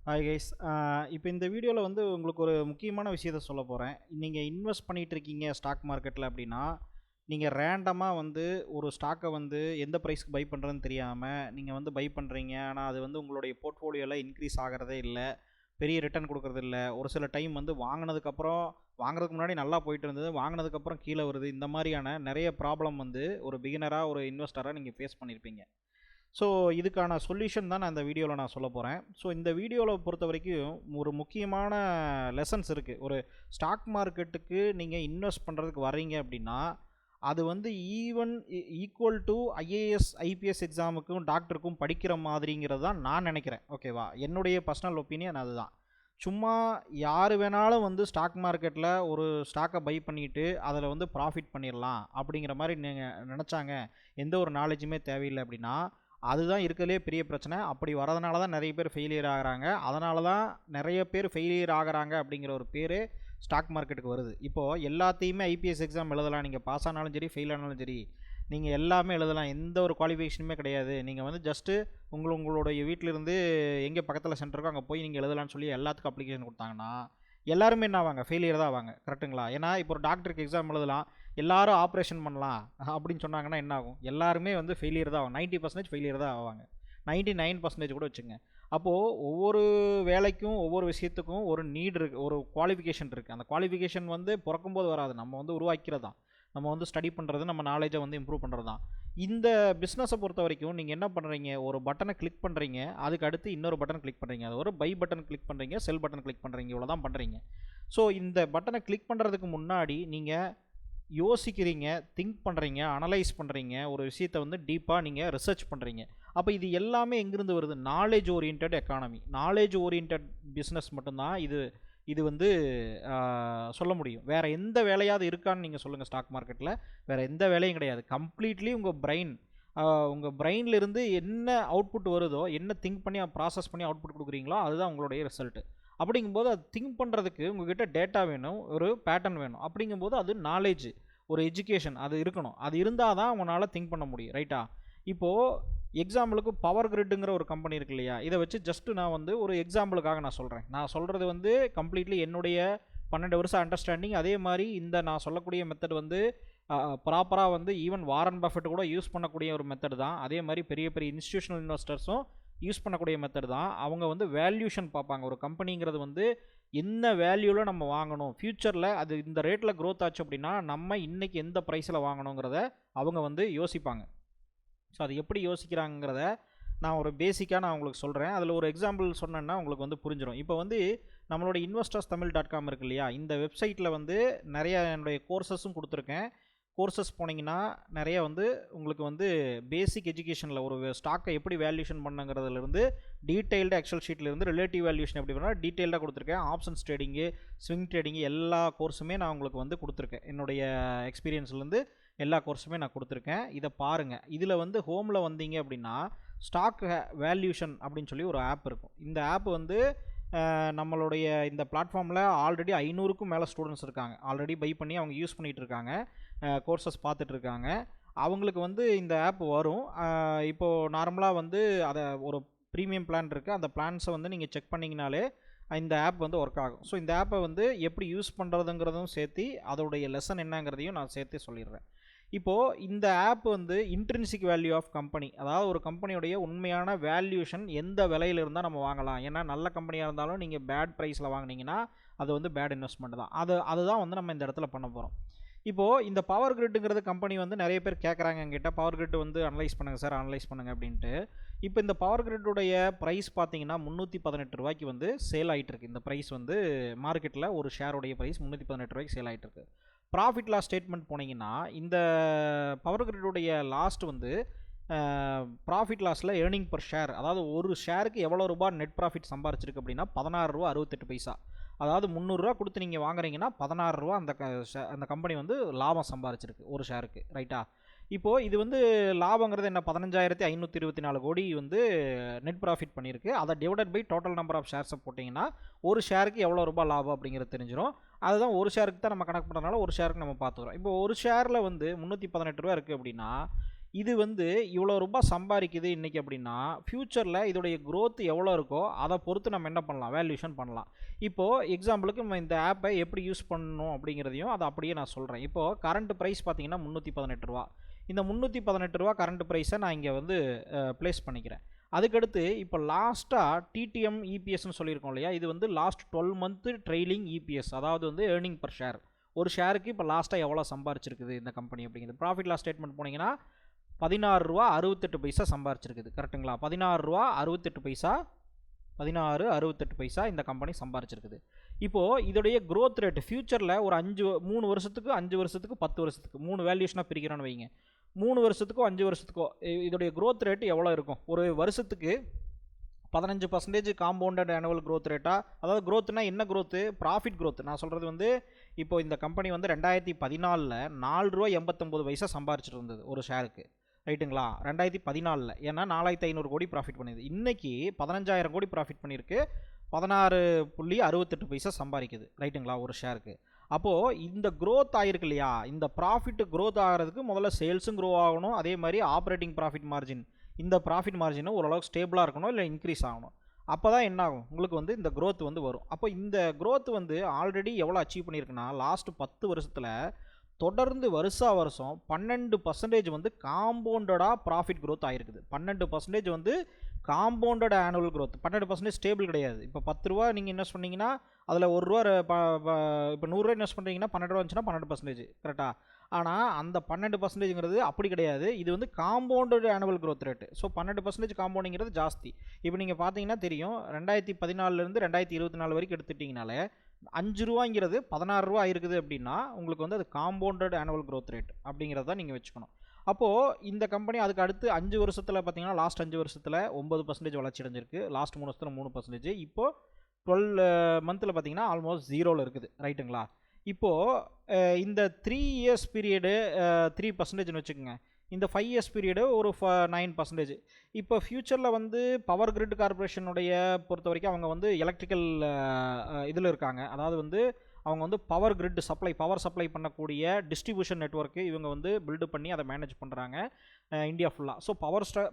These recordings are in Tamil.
Hi guys. இப்போ இந்த வீடியோவில் வந்து உங்களுக்கு ஒரு முக்கியமான விஷயத்த சொல்ல போகிறேன். நீங்கள் இன்வெஸ்ட் பண்ணிகிட்டு இருக்கீங்க ஸ்டாக் மார்க்கெட்டில் அப்படின்னா, நீங்கள் ரேண்டமாக வந்து ஒரு ஸ்டாக்கை வந்து எந்த ப்ரைஸ்க்கு பை பண்ணுறதுன்னு தெரியாமல் நீங்கள் வந்து பை பண்ணுறீங்க. ஆனால் அது வந்து உங்களுடைய போர்ட்ஃபோலியோவில் இன்க்ரீஸ் ஆகிறதே இல்லை, பெரிய ரிட்டர்ன் கொடுக்கறது இல்லை. ஒரு சில டைம் வந்து வாங்குறதுக்கு முன்னாடி நல்லா போயிட்டு இருந்தது, வாங்கினதுக்கப்புறம் கீழே வருது. இந்த மாதிரியான நிறைய ப்ராப்ளம் வந்து ஒரு பிகினராக ஒரு இன்வெஸ்டராக நீங்கள் ஃபேஸ் பண்ணியிருப்பீங்க. ஸோ இதுக்கான சொல்யூஷன் தான் நான் இந்த வீடியோவில் நான் சொல்ல போகிறேன். ஸோ இந்த வீடியோவில் பொறுத்த வரைக்கும் ஒரு முக்கியமான லெசன்ஸ் இருக்குது. ஒரு ஸ்டாக் மார்க்கெட்டுக்கு நீங்கள் இன்வெஸ்ட் பண்ணுறதுக்கு வர்றீங்க அப்படின்னா, அது வந்து ஈக்குவல் டு ஐஏஎஸ் ஐபிஎஸ் எக்ஸாமுக்கும் டாக்டருக்கும் படிக்கிற மாதிரிங்கிறது தான் நான் நினைக்கிறேன். ஓகேவா? என்னுடைய பர்சனல் ஒப்பீனியன் அதுதான். சும்மா யார் வேணாலும் வந்து ஸ்டாக் மார்க்கெட்டில் ஒரு ஸ்டாக்கை பை பண்ணிவிட்டு அதில் வந்து ப்ராஃபிட் பண்ணிடலாம் அப்படிங்கிற மாதிரி நீங்கள் நினச்சாங்க, எந்த ஒரு நாலேஜுமே தேவையில்லை அப்படின்னா, அதுதான் இருக்கிறதுலே பெரிய பிரச்சனை. அப்படி வரதுனால தான் நிறைய பேர் ஃபெயிலியர் ஆகிறாங்க. அதனால தான் நிறைய பேர் ஃபெயிலியர் ஆகிறாங்க அப்படிங்கிற ஒரு பேர் ஸ்டாக் மார்க்கெட்டுக்கு வருது. இப்போது எல்லாத்தையுமே ஐபிஎஸ் எக்ஸாம் எழுதலாம். நீங்கள் பாஸ் ஆனாலும் சரி, ஃபெயில் ஆனாலும் சரி, நீங்கள் எல்லாமே எழுதலாம். எந்த ஒரு குவாலிஃபிகேஷனுமே கிடையாது. நீங்கள் வந்து ஜஸ்ட்டு உங்களுடைய வீட்டிலிருந்து எங்கே பக்கத்தில் சென்டர் இருக்கோ அங்கே போய் நீங்கள் எழுதலாம்னு சொல்லி எல்லாத்துக்கும் அப்ளிகேஷன் கொடுத்தாங்கன்னா எல்லாருமே என்ன ஆவாங்க? ஃபெயிலியர் தான் ஆவாங்க. கரெக்டுங்களா? ஏன்னா இப்போ ஒரு டாக்டருக்கு எக்ஸாம் எழுதலாம், எல்லாரும் ஆப்ரேஷன் பண்ணலாம் அப்படின்னு சொன்னாங்கன்னா என்ன ஆகும்? எல்லாருமே வந்து ஃபெயிலியர் தான் ஆகும். 90% ஃபெயிலியர் தான் ஆவாங்க. 99% கூட வச்சுங்க. அப்போது ஒவ்வொரு வேலைக்கும் ஒவ்வொரு விஷயத்துக்கும் ஒரு நீட் இருக்குது, ஒரு குவாலிஃபிகேஷன் இருக்குது. அந்த குவாலிஃபிகேஷன் வந்து பிறக்கும்போது வராது, நம்ம வந்து உருவாக்கிறது தான். நம்ம வந்து ஸ்டடி பண்ணுறது, நம்ம நாலேஜை வந்து இம்ப்ரூவ் பண்ணுறது தான். இந்த பிஸ்னஸை பொறுத்த வரைக்கும் நீங்கள் என்ன பண்ணுறீங்க? ஒரு பட்டனை கிளிக் பண்ணுறீங்க, அதுக்கு அடுத்து இன்னொரு பட்டன் கிளிக் பண்ணுறீங்க, அது ஒரு பை பட்டன் கிளிக் பண்ணுறீங்க, செல் பட்டன் கிளிக் பண்ணுறீங்க, இவ்வளோ தான் பண்ணுறீங்க. ஸோ இந்த பட்டனை கிளிக் பண்ணுறதுக்கு முன்னாடி நீங்கள் யோசிக்கிறீங்க, திங்க் பண்ணுறீங்க, அனலைஸ் பண்ணுறீங்க, ஒரு விஷயத்தை வந்து டீப்பாக நீங்கள் ரிசர்ச் பண்ணுறீங்க. அப்போ இது எல்லாமே எங்கேருந்து வருது? Knowledge orient economy, knowledge orient business மட்டும்தான் இது வந்து சொல்ல முடியும். வேறு எந்த வேலையாவது இருக்கான்னு நீங்கள் சொல்லுங்கள். ஸ்டாக் மார்க்கெட்டில் வேறு எந்த வேலையும் கிடையாது. கம்ப்ளீட்லி உங்கள் பிரெயின்லேருந்து என்ன அவுட்புட் வருதோ, என்ன திங்க் பண்ணி ப்ராசஸ் பண்ணி அவுட்புட் கொடுக்குறீங்களோ அதுதான் உங்களுடைய ரிசல்ட்டு. அப்படிங்கும்போது அது திங்க் பண்ணுறதுக்கு உங்கள்கிட்ட டேட்டா வேணும், ஒரு பேட்டர்ன் வேணும். அப்படிங்கும்போது அது நாலேஜ், ஒரு எஜுகேஷன் அது இருக்கணும். அது இருந்தால் தான் உங்களால் திங்க் பண்ண முடியும். ரைட்டா? இப்போது எக்ஸாம்பிளுக்கு பவர் கிரிட்டுங்கிற ஒரு கம்பெனி இருக்கு இல்லையா? இதை வச்சு ஜஸ்ட்டு நான் வந்து ஒரு எக்ஸாம்பிளுக்காக நான் சொல்கிறேன். நான் சொல்கிறது வந்து கம்ப்ளீட்லி என்னுடைய 12 வருஷம் அண்டர்ஸ்டாண்டிங். அதே மாதிரி இந்த நான் சொல்லக்கூடிய மெத்தட் வந்து ப்ராப்பராக வந்து ஈவன் வாரன் பஃபெட் கூட யூஸ் பண்ணக்கூடிய ஒரு மெத்தட் தான். அதே மாதிரி பெரிய பெரிய இன்ஸ்டிடியூஷனல் இன்வெஸ்டர்ஸும் யூஸ் பண்ணக்கூடிய மெத்தட் தான். அவங்க வந்து வேல்யூஷன் பார்ப்பாங்க. ஒரு கம்பெனிங்கிறது வந்து என்ன வேல்யூவில் நம்ம வாங்கணும், ஃப்யூச்சரில் அது இந்த ரேட்டில் க்ரோத் ஆச்சு அப்படின்னா நம்ம இன்றைக்கி எந்த ப்ரைஸில் வாங்கணுங்கிறத அவங்க வந்து யோசிப்பாங்க. ஸோ அது எப்படி யோசிக்கிறாங்கிறத நான் ஒரு பேசிக்காக நான் உங்களுக்கு சொல்கிறேன். அதில் ஒரு எக்ஸாம்பிள் சொன்னேன்னா உங்களுக்கு வந்து புரிஞ்சிடும். இப்போ வந்து நம்மளோட investorsthamil.com இருக்கு இல்லையா? இந்த வெப்சைட்டில் வந்து நிறைய என்னுடைய கோர்சஸும் கொடுத்துருக்கேன். கோர்சஸ் போனீங்கன்னா நிறைய வந்து உங்களுக்கு வந்து பேசிக் எஜுகேஷனில் ஒரு ஸ்டாக்கை எப்படி வேல்யூஷன் பண்ணுங்கிறதுலேருந்து டீட்டெயில்டு எக்ஸல் ஷீட்லேருந்து ரிலேட்டிவ் வேல்யூஷன் எப்படி பண்ணால் டீட்டெயில்டாக கொடுத்துருக்கேன். ஆப்ஷன்ஸ் ட்ரேடிங்கு, ஸ்விங் ட்ரேடிங்கு எல்லா கோர்ஸுமே நான் உங்களுக்கு வந்து கொடுத்துருக்கேன். என்னுடைய எக்ஸ்பீரியன்ஸ்லேருந்து எல்லா கோர்ஸுமே நான் கொடுத்துருக்கேன். இதை பாருங்கள். இதில் வந்து ஹோமில் வந்தீங்க அப்படின்னா ஸ்டாக் வேல்யூஷன் அப்படின்னு சொல்லி ஒரு ஆப் இருக்கும். இந்த ஆப் வந்து நம்மளுடைய இந்த பிளாட்ஃபார்மில் ஆல்ரெடி 500க்கும் மேலே ஸ்டூடெண்ட்ஸ் இருக்காங்க. ஆல்ரெடி பை பண்ணி அவங்க யூஸ் பண்ணிகிட்டு இருக்காங்க, கோர்சஸ் பார்த்துட்ருக்காங்க. அவங்களுக்கு வந்து இந்த ஆப் வரும். இப்போது நார்மலாக வந்து அதை ஒரு ப்ரீமியம் பிளான் இருக்குது. அந்த பிளான்ஸை வந்து நீங்கள் செக் பண்ணிங்கனாலே இந்த ஆப் வந்து ஒர்க் ஆகும். ஸோ இந்த ஆப்பை வந்து எப்படி யூஸ் பண்ணுறதுங்கிறதும் சேர்த்து அதோடைய லெசன் என்னங்கிறதையும் நான் சேர்த்து சொல்லிடுறேன். இப்போது இந்த ஆப் வந்து இன்ட்ரின்சிக் வேல்யூ ஆஃப் கம்பெனி, அதாவது ஒரு கம்பெனியுடைய உண்மையான வேல்யூஷன் எந்த விலையில் இருந்தால் நம்ம வாங்கலாம். ஏன்னா நல்ல கம்பெனியாக இருந்தாலும் நீங்கள் பேட் ப்ரைஸில் வாங்கினீங்கன்னா அது வந்து பேட் இன்வெஸ்ட்மெண்ட் தான். அதுதான் வந்து நம்ம இந்த இடத்துல பண்ண போகிறோம். இப்போது இந்த பவர் கிரிட்டுங்கிறது கம்பெனி வந்து நிறைய பேர் கேட்குறாங்க என்கிட்ட, பவர் கிரிட் வந்து அனலைஸ் பண்ணுங்கள் சார், அனலைஸ் பண்ணுங்கள் அப்படின்ட்டு. இப்போ இந்த பவர் கிரிட்டுடைய ப்ரைஸ் பார்த்தீங்கன்னா 318 ரூபாய்க்கு வந்து சேல் ஆகிட்டுருக்கு. இந்த ப்ரைஸ் வந்து மார்க்கெட்டில் ஒரு ஷேருடைய ப்ரைஸ் 318 ரூபாய்க்கு சேல் ஆகிட்டுருக்கு. ப்ராஃபிட் லாஸ் ஸ்டேட்மெண்ட் போனீங்கன்னா இந்த பவர் கிரிட்டுடைய லாஸ்ட் வந்து ப்ராஃபிட் லாஸில் ஏர்னிங் பர் ஷேர், அதாவது ஒரு ஷேருக்கு எவ்வளோ ரூபா நெட் ப்ராஃபிட் சம்பாரிச்சிருக்கு அப்படின்னா 16 ரூபா 68 பைசா. அதாவது 300 ரூபா கொடுத்து நீங்கள் வாங்குறீங்கன்னா 16 ரூபா அந்த கம்பெனி வந்து லாபம் சம்பாரிச்சிருக்கு ஒரு ஷேருக்கு. ரைட்டா? இப்போது இது வந்து லாபங்கிறது என்ன? 15,524 கோடி வந்து நெட் ப்ராஃபிட் பண்ணியிருக்கு. அதை divided by total number of ஷேர்ஸை போட்டிங்கன்னா ஒரு ஷேருக்கு எவ்வளோ ரூபாய் லாபம் அப்படிங்கிறது தெரிஞ்சிடும். அதுதான் ஒரு ஷேருக்கு தான் நம்ம கணக்கு பண்ணுறதுனால ஒரு ஷேருக்கு நம்ம பார்த்துக்கிறோம். இப்போ ஒரு ஷேரில் வந்து 318 ரூபா இருக்குது அப்படின்னா இது வந்து இவ்வளோ ரூபாய் சம்பாதிக்குது இன்றைக்கி அப்படின்னா ஃப்யூச்சரில் இதோடைய growth எவ்வளோ இருக்கோ அதை பொறுத்து நம்ம என்ன பண்ணலாம், வேல்யூஷன் பண்ணலாம். இப்போது எக்ஸாம்பிளுக்கு நம்ம இந்த ஆப்பை எப்படி யூஸ் பண்ணணும் அப்படிங்கிறதையும் அதை அப்படியே நான் சொல்கிறேன். இப்போது கரண்ட் ப்ரைஸ் பார்த்தீங்கன்னா ரூ. 318. இந்த ரூ. 318 கரண்ட் ப்ரைஸை நான் இங்கே வந்து ப்ளேஸ் பண்ணிக்கிறேன். அதுக்கடுத்து இப்போ லாஸ்ட்டாக டிடிஎம் இபிஎஸ்ன்னு சொல்லியிருக்கோம் இல்லையா, இது வந்து லாஸ்ட் 12 மந்த்து ட்ரெயிலிங் இபிஎஸ், அதாவது வந்து ஏர்னிங் பர் ஷேர். ஒரு ஷேருக்கு இப்போ லாஸ்ட்டாக எவ்வளோ சம்பாரிச்சிருக்குது இந்த கம்பெனி அப்படிங்கிறது. ப்ராஃபிட் லாஸ் ஸ்டேட்மெண்ட் போனீங்கன்னா ரூ. 16.68 சம்பாரிச்சிருக்குது. கரெக்டுங்களா? ரூ. 16.68 இந்த கம்பெனி சம்பாரிச்சிருக்குது. இப்போது இதோடைய growth ரேட்டு ஃப்யூச்சரில் ஒரு 3 வருஷத்துக்கு 5 வருஷத்துக்கு 10 வருஷத்துக்கு 3 வேல்யூஷனாக பிரிக்கிறோன்னு வைங்க. 3 வருஷத்துக்கோ 5 வருஷத்துக்கோ இதோடைய growth ரேட்டு எவ்வளோ இருக்கும்? ஒரு வருஷத்துக்கு 15% காம்பவுண்டட் ஆனுவல் growth ரேட்டாக, அதாவது growthனா என்ன growth? Profit growth. நான் சொல்கிறது வந்து இப்போ இந்த கம்பெனி வந்து 2014 ரூ. 4.89 சம்பாரிச்சிட்டு இருந்தது ஒரு ஷேருக்கு. ரைட்டுங்களா? 2014, ஏன்னா 4500 கோடி ப்ராஃபிட் பண்ணிது. இன்றைக்கி 15000 கோடி ப்ராஃபிட் பண்ணியிருக்கு, 16.68 சம்பாதிக்குது. ரைட்டுங்களா? ஒரு ஷேருக்கு. அப்போது இந்த growth ஆகிருக்கு இல்லையா, இந்த ப்ராஃபிட் growth ஆகிறதுக்கு முதல்ல சேல்ஸும் க்ரோ ஆகணும், அதே மாதிரி ஆப்ரேட்டிங் ப்ராஃபிட் மார்ஜின், இந்த ப்ராஃபிட் மார்ஜினும் ஓரளவுக்கு ஸ்டேபிளாக இருக்கணும், இல்லை இன்க்ரீஸ் ஆகணும். அப்போ தான் என்ன ஆகும், உங்களுக்கு வந்து இந்த growth வந்து வரும். அப்போ இந்த growth வந்து ஆல்ரெடி எவ்வளோ அச்சீவ் பண்ணியிருக்குன்னா லாஸ்ட் 10 வருஷத்தில் தொடர்ந்து வருஷம் 12% வந்து காம்பவுண்டடாக ப்ராஃபிட் growth ஆகிருக்குது. 12% வந்து காம்பவுண்டட் ஆனுவல் growth. 12% ஸ்டேபிள் கிடையாது. இப்போ ரூ. 10 நீங்கள் இன்வெஸ்ட் பண்ணிங்கன்னா அதில் ரூ. 1 இப்போ ரூ. 100 இன்வெஸ்ட் பண்ணுறீங்கன்னா ரூ. 12 வந்துச்சுன்னா 12%. கரெக்டாக? ஆனால் அந்த 12%ங்கிறது அப்படி கிடையாது. இது வந்து compounded annual growth rate. So 12% காம்பவுண்டிங்கிறது ஜாஸ்தி. இப்போ நீங்கள் பார்த்தீங்கன்னா தெரியும், 2014 2024 வரைக்கும் எடுத்துட்டிங்கனாலே ரூ. 5ங்கிறது ரூ. 16 இருக்குது அப்படின்னா உங்களுக்கு வந்து அது காம்பவுண்டட் ஆனுவல் growth ரேட் அப்படிங்கிறத நீங்கள் வச்சுக்கணும். அப்போது இந்த கம்பெனி அதுக்கு அடுத்து 5 வருஷத்தில் பார்த்தீங்கன்னா லாஸ்ட் 5 வருஷத்தில் 9% வளர்ச்சி அடைஞ்சிருக்கு, லாஸ்ட் 3 வருஷத்தில் 3%, இப்போது 12 மந்தில் பார்த்தீங்கன்னா ஆல்மோஸ்ட் 0ல் இருக்குது. ரைட்டுங்களா? இப்போது இந்த 3 இயர்ஸ் பீரியடு 3%ன்னு வச்சுக்கோங்க, இந்த 5 இயர்ஸ் பீரியடு ஒரு 9%. இப்போ ஃப்யூச்சரில் வந்து பவர் கிரிட் கார்பரேஷனுடைய பொறுத்த வரைக்கும் அவங்க வந்து எலக்ட்ரிக்கல் இதில் இருக்காங்க. அதாவது வந்து அவங்க வந்து பவர் கிரிட் பவர் சப்ளை பண்ணக்கூடிய டிஸ்ட்ரிபியூஷன் நெட்வொர்க்கு இவங்க வந்து பில்டு பண்ணி அதை மேனேஜ் பண்ணுறாங்க இந்தியா ஃபுல்லாக. ஸோ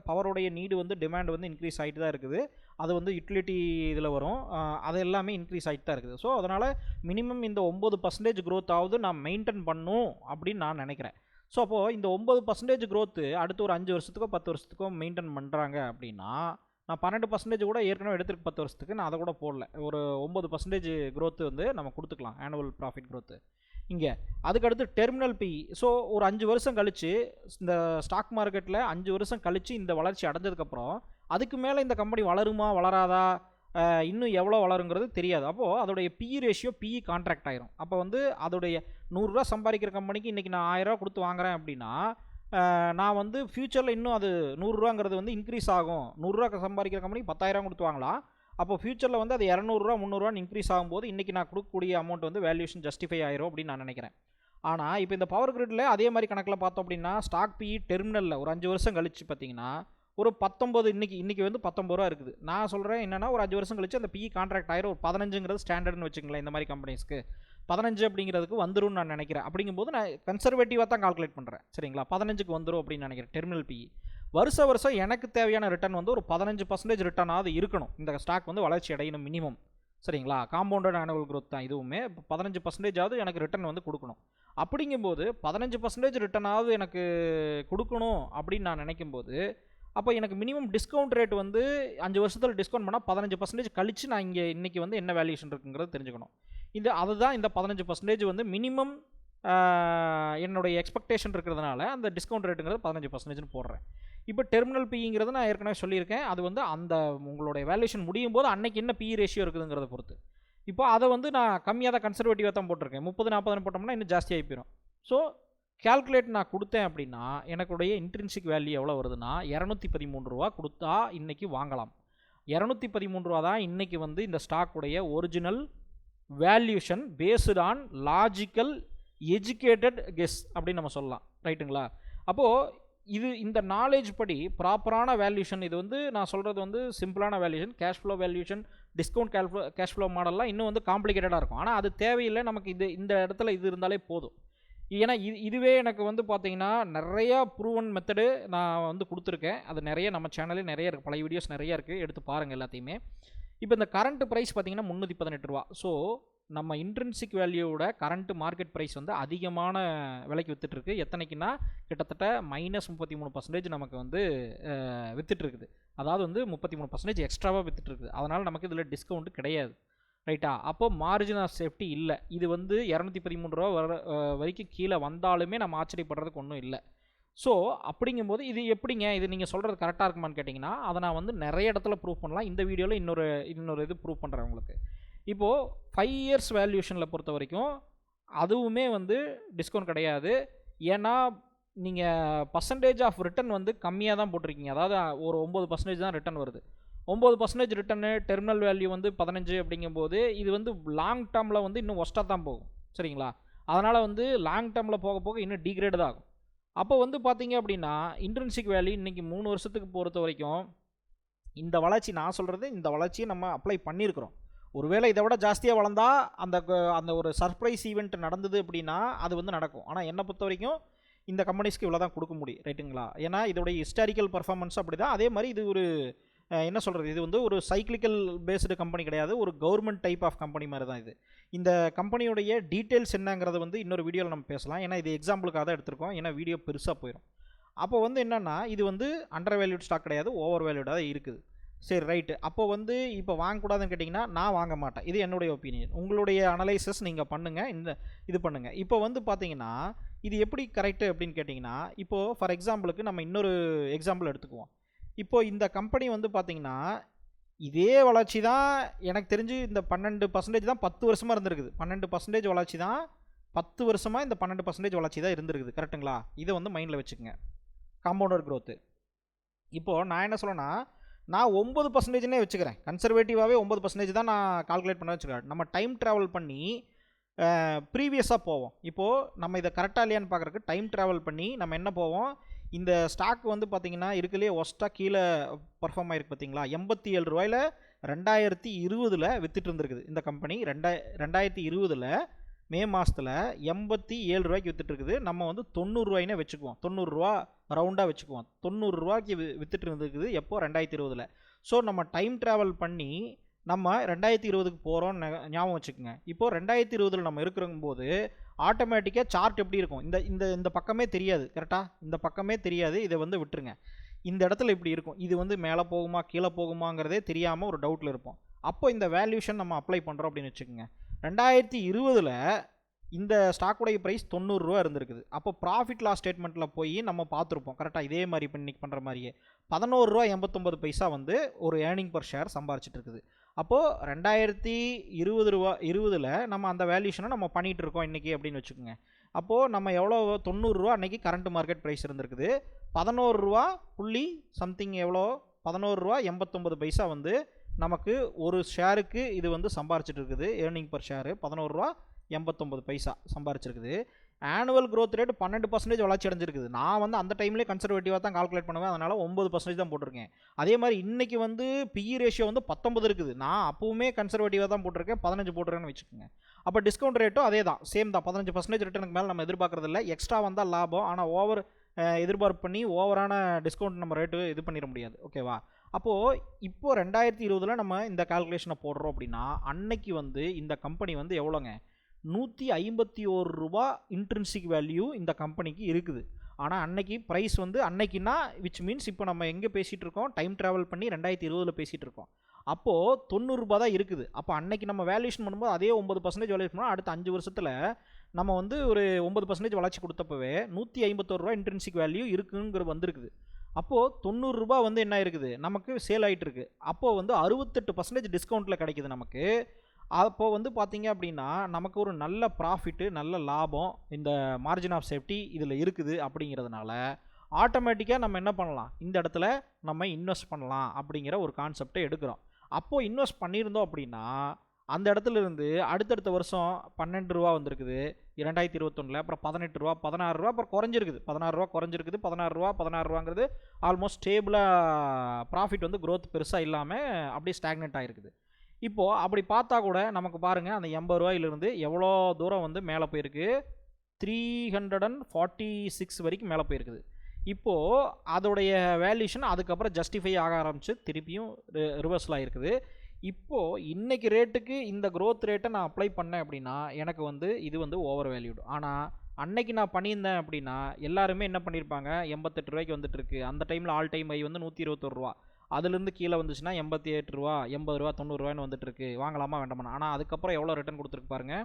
பவருடைய நீடு வந்து டிமாண்ட் வந்து இன்க்ரீஸ் ஆகிட்டு தான் இருக்குது. அது வந்து யூட்டிலிட்டி இதில் வரும், அது எல்லாமே இன்க்ரீஸ் ஆகிட்டு தான் இருக்குது. ஸோ அதனால் மினிமம் இந்த 9% growth ஆகுது நான் மெயின்டைன் பண்ணும் அப்படின்னு நான் நினைக்கிறேன். ஸோ அப்போது இந்த 9% growth அடுத்து ஒரு 5 வருஷத்துக்கோ 10 வருஷத்துக்கோ மெயின்டைன் பண்ணுறாங்க அப்படின்னா, நான் 12% கூட ஏற்கனவே எடுத்துருக்கு 10 வருஷத்துக்கு, நான் அதை கூட போடல. ஒரு 9% growth வந்து நம்ம கொடுத்துக்கலாம், ஆனுவல் ப்ராஃபிட் growth இங்கே. அதுக்கடுத்து டெர்மினல் பி. ஸோ ஒரு 5 வருஷம் கழித்து இந்த ஸ்டாக் மார்க்கெட்டில் 5 வருஷம் கழித்து இந்த வளர்ச்சி அடைஞ்சதுக்கப்புறம் அதுக்கு மேலே இந்த கம்பெனி வளருமா வளராதா, இன்னும் எவ்வளோ வளருங்கிறது தெரியாது. அப்போது அதோடைய பிஇ ரேஷியோ பிஇ கான்ட்ராக்ட் ஆயிரும். அப்போ வந்து அதோடைய ரூ. 100 சம்பாதிக்கிற கம்பெனிக்கு இன்றைக்கி நான் 1000 ரூபா கொடுத்து வாங்குறேன் அப்படின்னா, நான் வந்து ஃப்யூச்சரில் இன்னும் அது ரூ. 100 வந்து இன்க்ரீஸ் ஆகும். ரூ. 100 சம்பாதிக்கிற கம்பெனிக்கு 10,000 கொடுத்து வாங்கலாம். அப்போ ஃப்யூச்சரில் வந்து அது ரூ. 200 300 இன்க்ரீஸ் ஆகும்போது இன்றைக்கி நான் கொடுக்கக்கூடிய அமௌண்ட் வந்து வேல்யூஷன் ஜஸ்டிஃபை ஆயிரும் அப்படின்னு நான் நினைக்கிறேன். ஆனால் இப்போ இந்த பவர் கிரிட்டில் அதே மாதிரி கணக்கில் பார்த்தோம் அப்படின்னா, ஸ்டாக் பிஇ டெர்மினலில் ஒரு 5 வருஷம் கழிச்சு பார்த்தீங்கன்னா ஒரு 19, இன்றைக்கி வந்து 19 ரூபா இருக்குது. நான் சொல்கிறேன் என்னென்னா ஒரு 5 வருஷம் கழிச்சு அந்த பிஇ கான்ட்ராக்ட் ஆயிரும். ஒரு 15ங்கிறது ஸ்டாண்டர்ட்னு வச்சுங்களேன். இந்த மாதிரி கம்பெனிஸ்க்கு 15 அப்படிங்கிறதுக்கு வந்துடும் நான் நினைக்கிறேன். அப்படிங்கும்போது நான் கன்சர்வேட்டிவாக தான் கால்குலேட் பண்ணுறேன். சரிங்களா? 15க்கு வந்துடும் அப்படின்னு நினைக்கிறேன் டெர்மினல் பிஇ. வருஷம் எனக்கு தேவையான ரிட்டர்ன் வந்து ஒரு 15% ரிட்டர்னாவது இருக்கணும். இந்த ஸ்டாக் வந்து வளர்ச்சி அடையணும் மினிமம். சரிங்களா? காம்பவுண்டட் ஆனுவல் growth தான் இதுவுமே. 15% எனக்கு ரிட்டர்ன் வந்து கொடுக்கணும். அப்படிங்கும்போது 15% ரிட்டர்னாவது எனக்கு கொடுக்கணும் அப்படின்னு நான் நினைக்கும்போது, அப்போ எனக்கு மினிமம் டிஸ்கவுண்ட் ரேட் வந்து 5 வருஷத்தில் டிஸ்கவுண்ட் பண்ணால் 15% கழித்து நான் இங்கே இன்றைக்கி வந்து என்ன வேல்யூஷன் இருக்குங்கிறது தெரிஞ்சுக்கணும். அதுதான் இந்த 15% வந்து மினிமம் என்னுடைய எக்ஸ்பெக்டேஷன் இருக்கிறதுனால அந்த டிஸ்கவுண்ட் ரேட்டுங்கிறது 15%ன்னு போடுறேன். இப்போ டெர்மினல் பிங்கிறது நான் ஏற்கனவே சொல்லியிருக்கேன். அது வந்து அந்த உங்களுடைய வேல்யூஷன் முடியும் போது அன்னைக்கு என்ன பிஇ ரேஷியோ இருக்குதுங்கிறத பொறுத்து. இப்போ அதை வந்து நான் கம்மியாக தான் கன்சர்வேட்டிவாக தான் போட்டிருக்கேன். 30-40 போட்டோம்னா இன்னும் ஜாஸ்தியாகி போயிடும். ஸோ கேல்குலேட் நான் கொடுத்தேன் அப்படின்னா எனக்குடைய இன்ட்ரின்சிக் வேல்யூ எவ்வளோ வருதுன்னா ரூ. 213 கொடுத்தா இன்றைக்கி வாங்கலாம். ரூ. 213 தான் இன்றைக்கி வந்து இந்த ஸ்டாக்குடைய original valuation based on logical educated guess அப்படின்னு நம்ம சொல்லலாம். ரைட்டுங்களா? அப்போது இந்த நாலேஜ் படி ப்ராப்பரான வேல்யூஷன், இது வந்து நான் சொல்கிறது வந்து சிம்பிளான valuation, cash flow valuation, discount cash flow மாடல்லாம் இன்னும் வந்து காம்ப்ளிகேட்டடாக இருக்கும். ஆனால் அது தேவையில்லை நமக்கு. இந்த இடத்துல இது இருந்தாலே போதும். ஏன்னா இதுவே எனக்கு வந்து பார்த்தீங்கன்னா நிறையா ப்ரூவன் மெத்தடு நான் வந்து கொடுத்துருக்கேன். அது நிறைய நம்ம சேனலே நிறைய இருக்குது, பழைய வீடியோஸ் நிறைய இருக்குது, எடுத்து பாருங்கள் எல்லாத்தையுமே. இப்போ இந்த கரண்ட் ப்ரைஸ் பார்த்தீங்கன்னா ரூ. 318. ஸோ நம்ம இன்ட்ரின்சிக் வேல்யூவோட கரண்ட் மார்க்கெட் ப்ரைஸ் வந்து அதிகமான விலைக்கு வித்துட்ருக்கு. எத்தனைக்குன்னா கிட்டத்தட்ட -33% நமக்கு வந்து வித்துட்ருக்குது. அதாவது வந்து 33% எக்ஸ்ட்ராவாக வித்துட்ருக்குது. அதனால் நமக்கு இதில் டிஸ்கவுண்ட் கிடையாது. ரைட்டா? அப்போ மார்ஜின் ஆஃப் சேஃப்டி இல்லை. இது வந்து ரூ. 213 வரைக்கும் கீழே வந்தாலுமே நம்ம ஆச்சரியப்படுறதுக்கு ஒன்றும் இல்லை. ஸோ அப்படிங்கும்போது இது எப்படிங்க, இது நீங்கள் சொல்கிறது கரெக்டாக இருக்குமான்னு கேட்டிங்கன்னா, அதை நான் வந்து நிறைய இடத்துல ப்ரூவ் பண்ணலாம். இந்த வீடியோவில் இன்னொரு இது ப்ரூவ் பண்ணுறேன் உங்களுக்கு. இப்போது 5 இயர்ஸ் வேல்யூஷனில் பொறுத்த வரைக்கும் அதுவுமே வந்து டிஸ்கவுண்ட் கிடையாது. ஏன்னா நீங்கள் பர்சன்டேஜ் ஆஃப் ரிட்டர்ன் வந்து கம்மியாக தான் போட்டிருக்கீங்க. அதாவது ஒரு 9% தான் ரிட்டர்ன் வருது. 9% ரிட்டர்னு, டெர்மினல் வேல்யூ வந்து 15 அப்படிங்கும்போது இது வந்து லாங் டேர்மில் வந்து இன்னும் ஒஸ்ட்டாக தான் போகும். சரிங்களா? அதனால் வந்து லாங் டேர்மில் போக போக இன்னும் டீக்ரேட் தான் ஆகும். அப்போ வந்து பார்த்தீங்க அப்படின்னா இன்ட்ரின்சிக் வேல்யூ இன்றைக்கி 3 வருஷத்துக்கு பொறுத்த வரைக்கும் இந்த வளர்ச்சி, நான் சொல்கிறது இந்த வளர்ச்சியை நம்ம அப்ளை பண்ணியிருக்கிறோம். ஒருவேளை இதை விட ஜாஸ்தியாக வளர்ந்தா அந்த ஒரு சர்ப்ரைஸ் ஈவெண்ட் நடந்தது அப்படின்னா அது வந்து நடக்கும். ஆனால் என்னை பொறுத்த வரைக்கும் இந்த கம்பெனிஸ்க்கு இவ்வளோ தான் கொடுக்க முடியும். ரைட்டுங்களா? ஏன்னா இதோடைய ஹிஸ்டாரிக்கல் பர்ஃபார்மன்ஸ் அப்படி தான். அதே மாதிரி இது ஒரு என்ன சொல்கிறது, இது வந்து ஒரு சைக்ளிக்கல் பேஸ்டு கம்பெனி கிடையாது, ஒரு கவர்மெண்ட் டைப் ஆஃப் கம்பெனி மாதிரி தான் இது. இந்த கம்பெனியோடைய டீட்டெயில்ஸ் என்னங்கிறது வந்து இன்னொரு வீடியோவில் நம்ம பேசலாம். ஏன்னா இது எக்ஸாம்பிளுக்காக தான் எடுத்திருக்கோம். ஏன்னா வீடியோ பெருசாக போயிடும். அப்போ வந்து என்னென்னா இது வந்து அண்டர் வேல்யூட் ஸ்டாக் கிடையாது, ஓவர் வேல்யூடாக தான் இருக்குது. சரி, ரைட்டு. அப்போ வந்து இப்போ வாங்கக்கூடாதுன்னு கேட்டிங்கன்னா நான் வாங்க மாட்டேன். இது என்னுடைய ஒப்பீனியன். உங்களுடைய அனலைசிஸ் நீங்கள் பண்ணுங்கள், இது பண்ணுங்கள். இப்போ வந்து பார்த்தீங்கன்னா இது எப்படி கரெக்டு அப்படின்னு கேட்டிங்கன்னா, இப்போது ஃபார் எக்ஸாம்பிளுக்கு நம்ம இன்னொரு எக்ஸாம்பிள் எடுத்துக்குவோம். இப்போது இந்த கம்பெனி வந்து பார்த்திங்கன்னா இதே வளர்ச்சி தான் எனக்கு தெரிஞ்சு இந்த 12% தான் 10 வருஷமாக இருந்திருக்குது. 12% வளர்ச்சி தான் 10 வருஷமாக இந்த 12% வளர்ச்சி தான் இருந்திருக்குது. கரெக்டுங்களா? இதை வந்து மைண்டில் வச்சுக்கோங்க, காம்பவுண்டர் க்ரோத்து. இப்போது நான் என்ன சொல்லணும்னா, நான் 9%னே வச்சுக்கிறேன். கன்சர்வேட்டிவாகவே 9% தான் நான் கால்குலேட் பண்ண வச்சுக்கிறேன். நம்ம டைம் ட்ராவல் பண்ணி ப்ரீவியஸாக போவோம். இப்போது நம்ம இதை கரெக்டாக இல்லையான்னு பார்க்குறதுக்கு டைம் ட்ராவல் பண்ணி நம்ம என்ன போவோம், இந்த ஸ்டாக் வந்து பார்த்திங்கன்னா இருக்குல்லையே ஒஸ்ட்டாக கீழே பர்ஃபார்ம் ஆகிருக்கு பார்த்தீங்களா, ரூ. 87 2020 வித்துட்டு இருந்திருக்குது இந்த கம்பெனி. 2020 மே மாதத்தில் ரூ. 87 வித்துட்டு நம்ம வந்து ரூ. 90 வச்சுக்குவோம். ரூ. 90 ரவுண்டாக வச்சுக்குவோம். ரூ. 90 வித்துட்டு இருந்திருக்குது எப்போ, 2020. ஸோ நம்ம டைம் ட்ராவல் பண்ணி நம்ம 2020க்கு போகிறோம்னு ஞாபகம் வச்சுக்கோங்க. இப்போது 2020 நம்ம இருக்கிறம்போது ஆட்டோமேட்டிக்காக சார்ட் எப்படி இருக்கும், இந்த பக்கமே தெரியாது. கரெக்டாக? இந்த பக்கமே தெரியாது. இதை வந்து விட்டுருங்க. இந்த இடத்துல இப்படி இருக்கும். இது வந்து மேலே போகுமா கீழே போகுமாங்கிறதே தெரியாமல் ஒரு டவுட்டில் இருப்போம். அப்போ இந்த வேல்யூஷன் நம்ம அப்ளை பண்ணுறோம் அப்படின்னு வச்சுக்கோங்க. 2020 இந்த ஸ்டாக்குடைய ப்ரைஸ் ரூ. 90 இருந்திருக்குது. அப்போ ப்ராஃபிட் லாஸ் ஸ்டேட்மெண்ட்டில் போய் நம்ம பார்த்துருப்போம். கரெக்டாக இதே மாதிரி இப்போ இன்றைக்கி பண்ணுற மாதிரியே ரூ. 11.89 வந்து ஒரு ஏர்னிங் பர் ஷேர் சம்பாரிச்சிட்டு இருக்குது. அப்போது 2020 நம்ம அந்த வேல்யூஷனை நம்ம பண்ணிகிட்டு இருக்கோம் இன்றைக்கி அப்படின்னு வச்சுக்கோங்க. அப்போது நம்ம எவ்வளோ, ரூ. 90 அன்றைக்கி கரண்ட் மார்க்கெட் ப்ரைஸ் இருந்திருக்குது. ரூ. சம்திங் எவ்வளோ, ரூ. 89 வந்து நமக்கு ஒரு ஷேருக்கு இது வந்து சம்பாரிச்சிட்டு இருக்குது. ஏர்னிங் பர் ஷேரு ரூ. 89 சம்பாரிச்சிருக்குது. ஆனுவல் க்ரோத் ரேட் 12% வளர்ச்சி அடைஞ்சிருக்குது. நான் வந்து அந்த டைம்லேயே கன்சர்வேட்டிவாக தான் கால்குலேட் பண்ணுவேன். அதனால் 9% தான் போட்டிருக்கேன். அதே மாதிரி இன்றைக்கி வந்து பிஇ ரேஷியோ வந்து 19 இருக்குது. நான் அப்போவுமே கன்சர்வேட்டிவாக தான் போட்டிருக்கேன், 15 போட்டிருக்கேன்னு வச்சுக்கோங்க. அப்போ டிஸ்கவுண்ட் ரேட்டும் அதே தான், சேம் தான். 15% ரிட்டர்னுக்கு மேலே நம்ம எதிர்பார்க்குறது இல்லை. எக்ஸ்ட்ரா வந்தால் லாபம். ஆனால் ஓவர் எதிர்பார்ப்பு பண்ணி ஓவரான டிஸ்கவுண்ட் நம்ம ரேட்டு இது பண்ணிட முடியாது. ஓகேவா? அப்போது இப்போது 2020 நம்ம இந்த கால்குலேஷனை போடுறோம் அப்படின்னா அன்னைக்கு வந்து இந்த கம்பெனி வந்து எவ்வளோங்க, ரூ. 151 இன்ட்ரின்சிக் வேல்யூ இந்த கம்பெனிக்கு இருக்குது. ஆனால் அன்னைக்கு ப்ரைஸ் வந்து அன்னைக்குன்னா விச் மீன்ஸ் இப்போ நம்ம எங்கே பேசிகிட்டு இருக்கோம், டைம் ட்ராவல் பண்ணி 2020 பேசிகிட்டு இருக்கோம். அப்போது ரூ. 90 தான் இருக்குது. அப்போ அன்னைக்கு நம்ம வேல்யூஷன் பண்ணும்போது அதே 9% வேல்யூஷன் பண்ணால் அடுத்த 5 வருஷத்தில் நம்ம வந்து ஒரு 9% வளர்ச்சி கொடுத்தப்பவே ரூ. 151 இன்ட்ரின்சிக் வேல்யூ இருக்குங்கிறது வந்திருக்குது. அப்போது ரூ. 90 வந்து என்ன இருக்குது, நமக்கு சேல் ஆகிட்டு இருக்குது. அப்போது வந்து 68% டிஸ்கவுண்ட்டில் கிடைக்குது நமக்கு. அப்போது வந்து பார்த்தீங்க அப்படின்னா நமக்கு ஒரு நல்ல ப்ராஃபிட்டு, நல்ல லாபம் இந்த மார்ஜின் ஆஃப் சேஃப்டி இதில் இருக்குது. அப்படிங்கிறதுனால ஆட்டோமேட்டிக்காக நம்ம என்ன பண்ணலாம், இந்த இடத்துல நம்ம இன்வெஸ்ட் பண்ணலாம் அப்படிங்கிற ஒரு கான்செப்டை எடுக்கிறோம். அப்போது இன்வெஸ்ட் பண்ணியிருந்தோம் அப்படின்னா அந்த இடத்துல இருந்து அடுத்தடுத்த வருஷம் ரூ. 12 வந்திருக்குது 2021, அப்புறம் ரூ. 16, அப்புறம் குறைஞ்சிருக்குது ரூ. குறைஞ்சிருக்குது ரூ. ஆல்மோஸ்ட் ஸ்டேபிளாக ப்ராஃபிட் வந்து க்ரோத் பெருசாக இல்லாமல் அப்படியே ஸ்டாக்னெட் ஆகிருக்குது. இப்போது அப்படி பார்த்தா கூட நமக்கு பாருங்கள் அந்த ரூ. 80 எவ்வளோ தூரம் வந்து மேலே போயிருக்கு, 346 வரைக்கும் மேலே போயிருக்குது. இப்போது அதோடைய வேல்யூஷன் அதுக்கப்புறம் ஜஸ்டிஃபை ஆக ஆரம்பிச்சு திருப்பியும் ரிவர்சல் ஆகிருக்குது. இப்போது இன்றைக்கி ரேட்டுக்கு இந்த க்ரோத் ரேட்டை நான் அப்ளை பண்ணேன் அப்படின்னா எனக்கு வந்து இது வந்து ஓவர் வேல்யூடு. ஆனால் அன்னைக்கு நான் பண்ணியிருந்தேன் அப்படின்னா எல்லாருமே என்ன பண்ணியிருப்பாங்க, 88 ரூபாய்க்கு வந்துட்டுருக்கு. அந்த டைமில் ஆல் டைம் ஹை வந்து 121 ரூபா. அதுலேருந்து கீழே வந்துச்சுன்னா 88 ரூபா, 80 ரூபா, 90 ரூபான்னு வந்துட்டுருக்கு. வாங்கலாமா வேண்டாமா? ஆனால் அதுக்கப்புறம் எவ்வளோ ரிட்டர்ன் கொடுத்துருக்கு பாருங்க.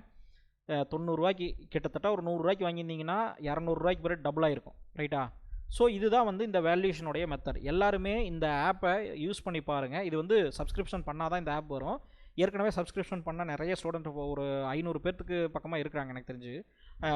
90 ரூபாய்க்கு கிட்டத்தட்ட ஒரு 100 ரூபாய்க்கு வாங்கியிருந்தீங்கன்னா 200 ரூபாய்க்கு பிறகு டபுளாக இருக்கும். ரைட்டா? ஸோ இதுதான் வந்து இந்த வேல்யூஷனுடைய மெத்தட். எல்லாருமே இந்த ஆப்பை யூஸ் பண்ணி பாருங்கள். இது வந்து சப்ஸ்கிரிப்ஷன் பண்ணால் தான் இந்த ஆப் வரும். ஏற்கனவே சப்ஸ்கிரிப்ஷன் பண்ண நிறைய ஸ்டூடெண்ட் ஒரு 500 பேர்த்துக்கு பக்கமாக இருக்கிறாங்க எனக்கு தெரிஞ்சு.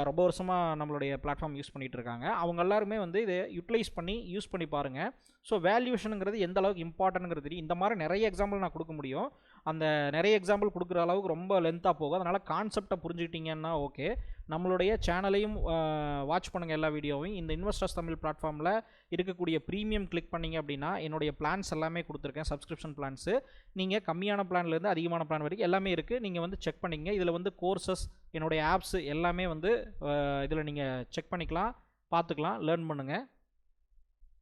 ரொம்ப வருஷமாக நம்மளுடைய பிளாட்ஃபார்ம் யூஸ் பண்ணிகிட்டு இருக்காங்க. அவங்க எல்லாருமே வந்து இதை யூட்டிலைஸ் பண்ணி யூஸ் பண்ணி பாருங்கள். ஸோ வேல்யூஷனுங்கிறது எந்த அளவுக்கு இம்பார்ட்டன்ட்ங்கிறது தெரியும். இந்த மாதிரி நிறைய எக்ஸாம்பிள் நான் கொடுக்க முடியும். அந்த நிறைய எக்ஸாம்பிள் கொடுக்குற அளவுக்கு ரொம்ப லென்த்தாக போகும். அதனால் கான்செப்டை புரிஞ்சுக்கிட்டிங்கன்னா ஓகே. நம்மளுடைய சேனலையும் வாட்ச் பண்ணுங்கள், எல்லா வீடியோவையும். இந்த இன்வெஸ்டர்ஸ் தமிழ் பிளாட்ஃபார்மில் இருக்கக்கூடிய ப்ரீமியம் கிளிக் பண்ணிங்க அப்படின்னா என்னுடைய பிளான்ஸ் எல்லாமே கொடுத்துருக்கேன், சப்ஸ்கிரிப்ஷன் பிளான்ஸு. நீங்கள் கம்மியான பிளான்லேருந்து அதிகமான பிளான் வரைக்கும் எல்லாமே இருக்குது. நீங்கள் வந்து செக் பண்ணிங்க. இதில் வந்து கோர்சஸ், என்னுடைய ஆப்ஸு எல்லாமே வந்து இதில் நீங்கள் செக் பண்ணிக்கலாம், பார்த்துக்கலாம், லேர்ன் பண்ணுங்கள்.